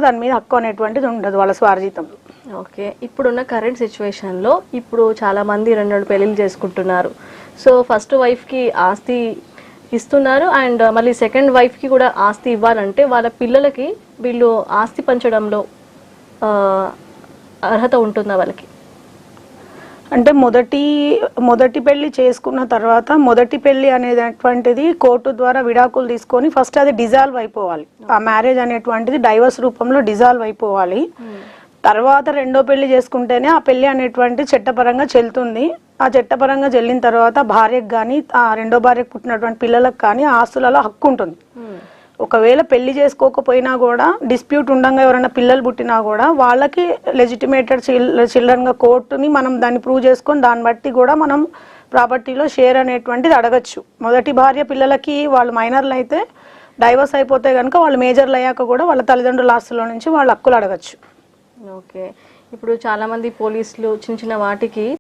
దాని మీద హక్కు అనేటువంటిది ఉండదు వాళ్ళ స్వార్జితంలో. ఓకే, ఇప్పుడున్న కరెంట్ సిచ్యువేషన్లో ఇప్పుడు చాలామంది 2 పెళ్ళిళ్ళు చేసుకుంటున్నారు. సో ఫస్ట్ వైఫ్కి ఆస్తి ఇస్తున్నారు అండ్ మళ్ళీ సెకండ్ వైఫ్కి కూడా ఆస్తి ఇవ్వాలంటే వాళ్ళ పిల్లలకి వీళ్ళు ఆస్తి పంచడంలో అర్హత ఉంటుందా వాళ్ళకి? అంటే మొదటి పెళ్లి చేసుకున్న తర్వాత మొదటి పెళ్లి అనేటువంటిది కోర్టు ద్వారా విడాకులు తీసుకొని ఫస్ట్ అది డిజాల్వ్ అయిపోవాలి. ఆ మ్యారేజ్ అనేటువంటిది డైవర్స్ రూపంలో డిజాల్వ్ అయిపోవాలి. తర్వాత రెండో పెళ్లి చేసుకుంటేనే ఆ పెళ్లి అనేటువంటి చట్టపరంగా చెల్లుతుంది. ఆ చట్టపరంగా చెల్లిన తర్వాత భార్యకు కానీ ఆ రెండో భార్యకు పుట్టినటువంటి పిల్లలకు కానీ ఆస్తులలో హక్కు ఉంటుంది. ఒకవేళ పెళ్లి చేసుకోకపోయినా కూడా డిస్ప్యూట్ ఉండగా ఎవరైనా పిల్లలు పుట్టినా కూడా వాళ్ళకి లెజిటిమేటెడ్ చిల్డ్రన్గా కోర్టుని మనం దాన్ని ప్రూవ్ చేసుకొని దాన్ని బట్టి కూడా మనం ప్రాపర్టీలో షేర్ అనేటువంటిది అడగచ్చు. మొదటి భార్య పిల్లలకి వాళ్ళు మైనర్లు అయితే డైవర్స్ అయిపోతే కనుక వాళ్ళు మేజర్లు అయ్యాక కూడా వాళ్ళ తల్లిదండ్రుల ఆస్తుల నుంచి వాళ్ళ హక్కులు అడగచ్చు. ఓకే, ఇప్పుడు చాలామంది పోలీసులు చిన్న చిన్న వాటికి